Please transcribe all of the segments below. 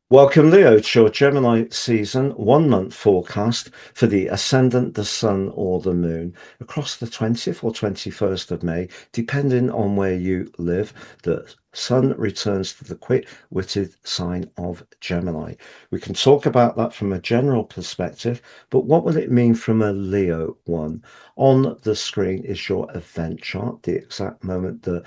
Welcome, Leo, to your Gemini season 1 month forecast for the ascendant, the sun, or the moon across the 20th or 21st of May, depending on where you live. The sun returns to the quick-witted sign of Gemini. We can talk about that from a general perspective, but what will it mean from a Leo one? On the screen is your event chart. The exact moment the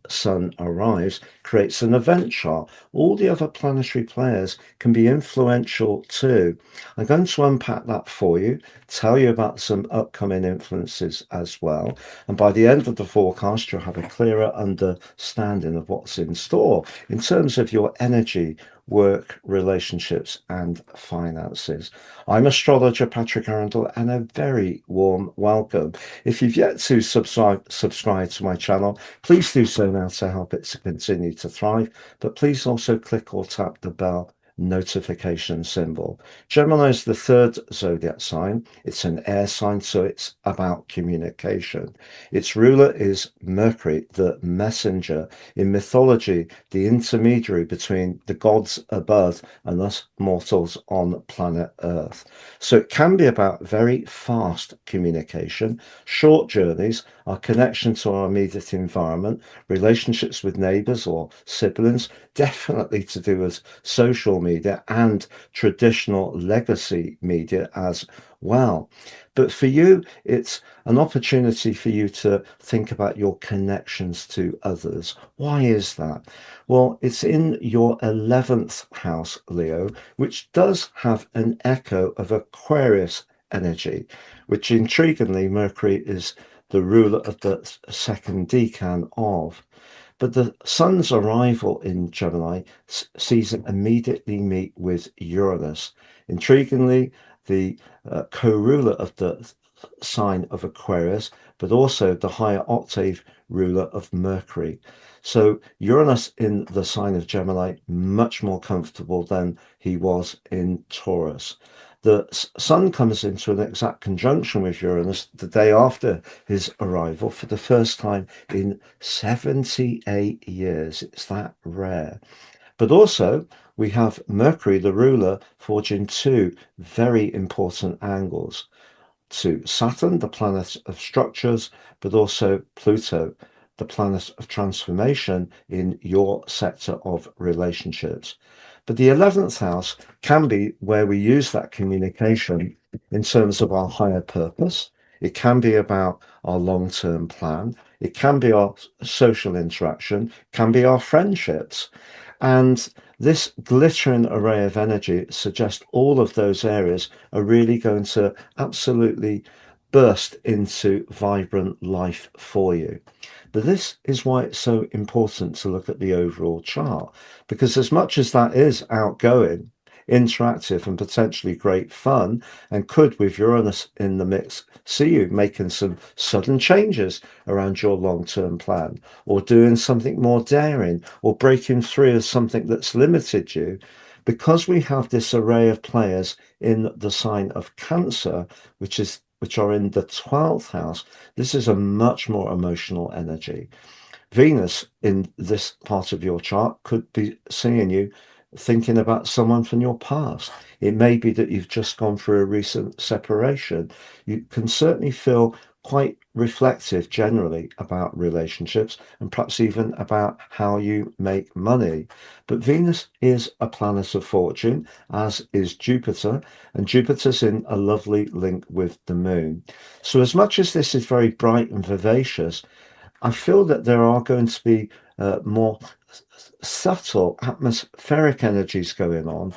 sun arrives creates an event chart. All the other planetary players can be influential too. I'm going to unpack that for you, tell you about some upcoming influences as well. And by the end of the forecast, you'll have a clearer understanding of what's in store in terms of your energy, work, relationships, and finances. I'm astrologer Patrick Arundel, and a very warm welcome. If you've yet to subscribe to my channel, please do so now to help it to continue to thrive. But please also click or tap the bell notification symbol. Gemini is the third zodiac sign. It's an air sign, so it's about communication. Its ruler is Mercury, the messenger. In mythology, the intermediary between the gods above and us mortals on planet Earth. So it can be about very fast communication, short journeys, our connection to our immediate environment, relationships with neighbors or siblings, definitely to do with social media and traditional legacy media as well. But for you, it's an opportunity for you to think about your connections to others. Why is that? Well, it's in your 11th house, Leo, which does have an echo of Aquarius energy, which intriguingly, Mercury is the ruler of the second decan of. But the sun's arrival in Gemini sees it immediately meet with Uranus. Intriguingly, the co-ruler of the sign of Aquarius, but also the higher octave ruler of Mercury. So Uranus in the sign of Gemini, much more comfortable than he was in Taurus. The sun comes into an exact conjunction with Uranus the day after his arrival for the first time in 78 years. It's that rare. But also, we have Mercury, the ruler, forging two very important angles to Saturn, the planet of structures, but also Pluto, the planet of transformation in your sector of relationships. But the 11th house can be where we use that communication in terms of our higher purpose. It can be about our long-term plan. It can be our social interaction, can be our friendships. And this glittering array of energy suggests all of those areas are really going to absolutely burst into vibrant life for you. But this is why it's so important to look at the overall chart, because as much as that is outgoing, interactive, and potentially great fun, and could, with Uranus in the mix, see you making some sudden changes around your long-term plan, or doing something more daring, or breaking free of something that's limited you. Because we have this array of players in the sign of Cancer, which are in the 12th house, this is a much more emotional energy. Venus in this part of your chart could be seeing you thinking about someone from your past. It may be that you've just gone through a recent separation. You can certainly feel quite reflective generally about relationships and perhaps even about how you make money. But Venus is a planet of fortune, as is Jupiter, and Jupiter's in a lovely link with the moon. So as much as this is very bright and vivacious, I feel that there are going to be more subtle atmospheric energies going on,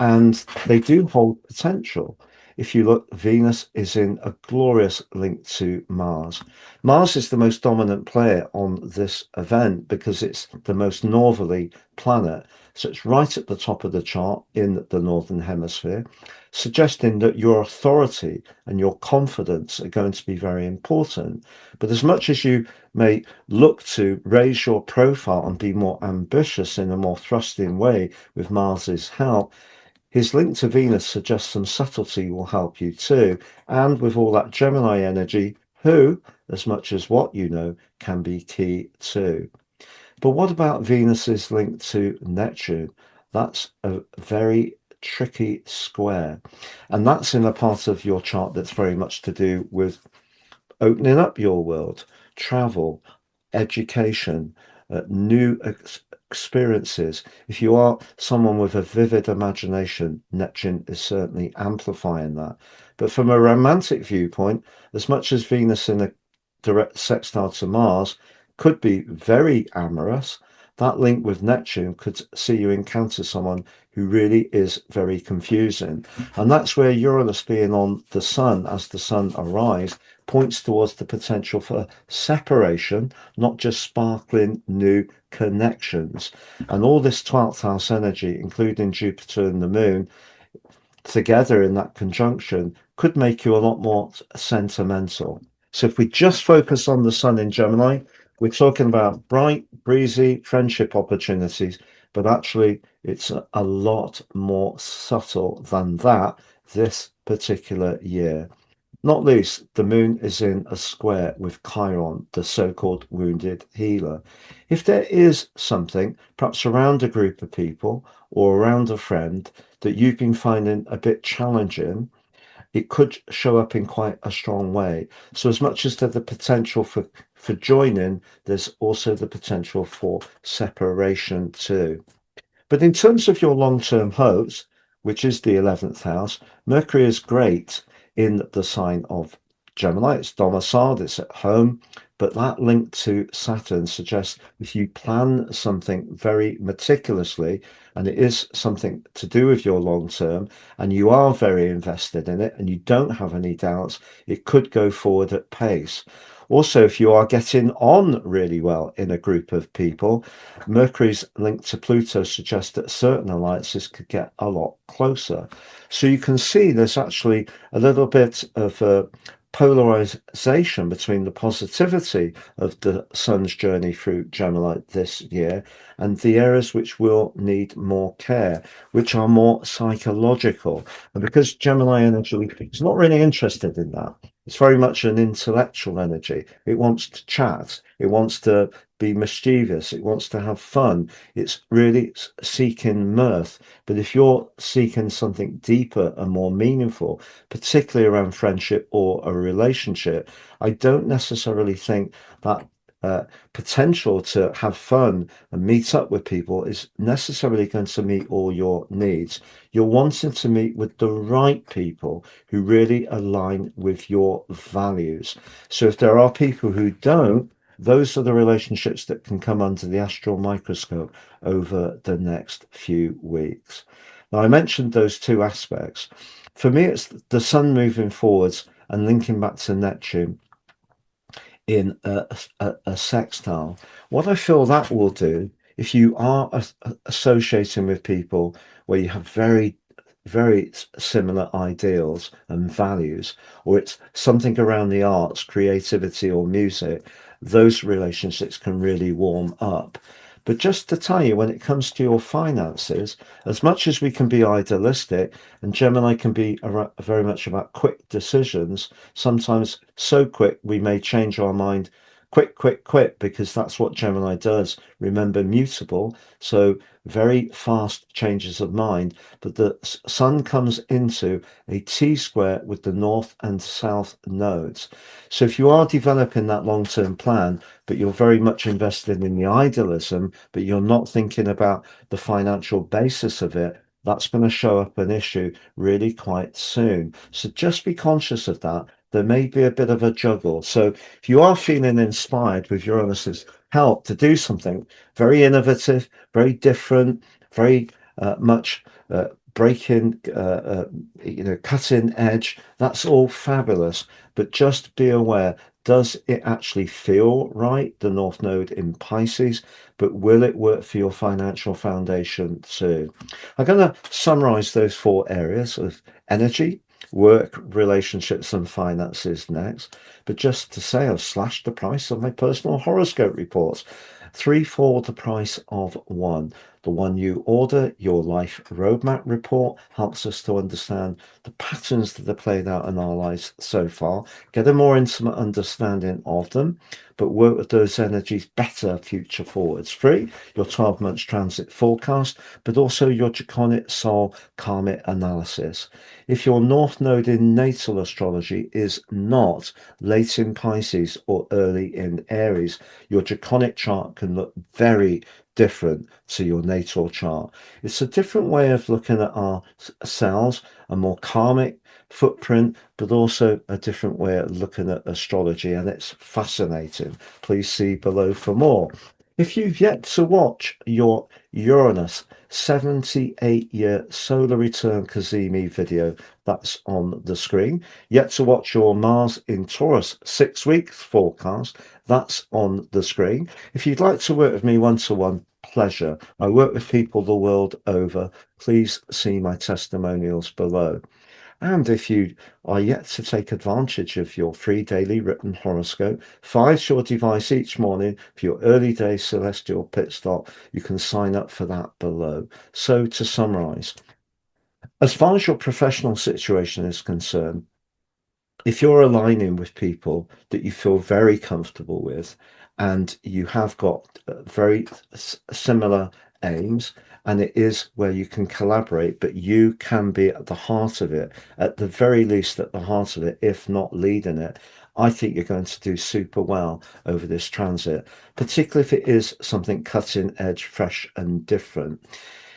and they do hold potential. If you look, Venus is in a glorious link to Mars. Mars is the most dominant player on this event because it's the most northerly planet. So it's right at the top of the chart in the Northern Hemisphere, suggesting that your authority and your confidence are going to be very important. But as much as you may look to raise your profile and be more ambitious in a more thrusting way with Mars's help, his link to Venus suggests some subtlety will help you too. And with all that Gemini energy, who, as much as what you know, can be key too. But what about Venus's link to Neptune? That's a very tricky square. And that's in a part of your chart that's very much to do with opening up your world, travel, education, new experiences. If you are someone with a vivid imagination, Neptune is certainly amplifying that. But from a romantic viewpoint, as much as Venus in a direct sextile to Mars could be very amorous, that link with Neptune could see you encounter someone who really is very confusing. And that's where Uranus being on the Sun as the Sun arrives points towards the potential for separation, not just sparkling new connections. And all this 12th house energy, including Jupiter and the Moon, together in that conjunction, could make you a lot more sentimental. So if we just focus on the Sun in Gemini, we're talking about bright, breezy friendship opportunities, but actually it's a lot more subtle than that this particular year. Not least, the moon is in a square with Chiron, the so-called wounded healer. If there is something, perhaps around a group of people or around a friend, that you've been finding a bit challenging, it could show up in quite a strong way. So as much as there's the potential for joining, there's also the potential for separation too. But in terms of your long-term hopes, which is the 11th house, Mercury is great in the sign of Gemini. It's domiciled, it's at home, but that link to Saturn suggests if you plan something very meticulously, and it is something to do with your long term, and you are very invested in it, and you don't have any doubts, it could go forward at pace. Also, if you are getting on really well in a group of people, Mercury's link to Pluto suggests that certain alliances could get a lot closer. So you can see there's actually a little bit of a polarization between the positivity of the Sun's journey through Gemini this year and the areas which will need more care, which are more psychological. And because Gemini energy is not really interested in that, it's very much an intellectual energy. It wants to chat. It wants to be mischievous. It wants to have fun. It's really seeking mirth. But if you're seeking something deeper and more meaningful, particularly around friendship or a relationship, I don't necessarily think that potential to have fun and meet up with people is necessarily going to meet all your needs. You're wanting to meet with the right people who really align with your values. So if there are people who don't, those are the relationships that can come under the astral microscope over the next few weeks. Now, I mentioned those two aspects. For me, it's the sun moving forwards and linking back to Neptune in a sextile. What I feel that will do, if you are associating with people where you have very similar ideals and values, or it's something around the arts, creativity, or music, those relationships can really warm up. But just to tell you, when it comes to your finances, as much as we can be idealistic, and Gemini can be very much about quick decisions, sometimes so quick we may change our mind quick, because that's what Gemini does. Remember, mutable, so very fast changes of mind. But the sun comes into a T square with the north and south nodes. So if you are developing that long-term plan, but you're very much invested in the idealism, but you're not thinking about the financial basis of it, that's going to show up an issue really quite soon. So just be conscious of that. There may be a bit of a juggle. So if you are feeling inspired with Uranus's help to do something very innovative, very different, very much breaking, cutting edge, that's all fabulous. But just be aware, does it actually feel right, the North Node in Pisces? But will it work for your financial foundation too? I'm going to summarize those four areas of energy, work, relationships, and finances next. But just to say, I've slashed the price of my personal horoscope reports. 3 for the price of 1. The one you order, your life roadmap report, helps us to understand the patterns that have played out in our lives so far, get a more intimate understanding of them, but work with those energies better future forwards. Free, your 12 months transit forecast, but also your draconic soul karmic analysis. If your North Node in natal astrology is not late in Pisces or early in Aries, your draconic chart can look very different to your natal chart. It's a different way of looking at our cells, a more karmic footprint, but also a different way of looking at astrology, and it's fascinating. Please see below for more. If you've yet to watch your Uranus 78-year solar return Kazemi video, that's on the screen. Yet to watch your Mars in Taurus 6 weeks forecast, that's on the screen. If you'd like to work with me one-to-one, pleasure. I work with people the world over. Please see my testimonials below. And if you are yet to take advantage of your free daily written horoscope, find your device each morning for your early day celestial pit stop. You can sign up for that below. So to summarize, as far as your professional situation is concerned, if you're aligning with people that you feel very comfortable with and you have got very similar aims, and it is where you can collaborate, but you can be at the heart of it, at the very least at the heart of it, if not leading it, I think you're going to do super well over this transit, particularly if it is something cutting edge, fresh and different.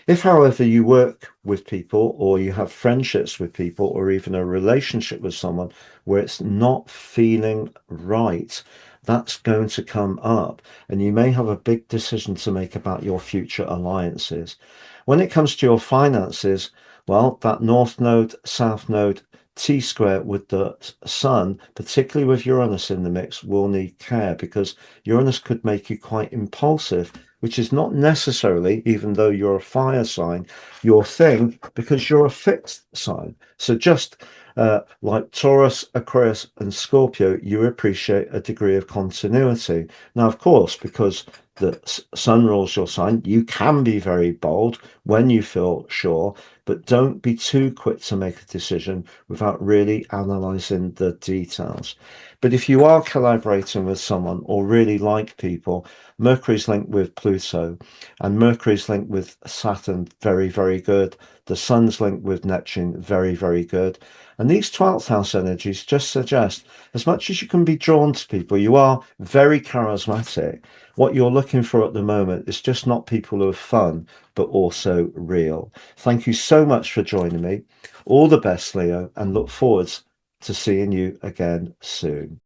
If, however, you work with people or you have friendships with people or even a relationship with someone where it's not feeling right, that's going to come up and you may have a big decision to make about your future alliances. When it comes to your finances, well, that North Node, South Node, T-square with the Sun, particularly with Uranus in the mix, will need care because Uranus could make you quite impulsive, which is not necessarily, even though you're a fire sign, your thing, because you're a fixed sign. So just like Taurus, Aquarius and Scorpio, you appreciate a degree of continuity. Now, of course, because the Sun rules your sign, you can be very bold when you feel sure, but don't be too quick to make a decision without really analysing the details. But if you are collaborating with someone or really like people, Mercury's linked with Pluto and Mercury's linked with Saturn, very, very good. The Sun's linked with Neptune, very, very good. And these 12th house energies just suggest, as much as you can be drawn to people, you are very charismatic. What you're looking for at the moment is just not people who are fun, but also real. Thank you so much for joining me. All the best, Leo, and look forward to seeing you again soon.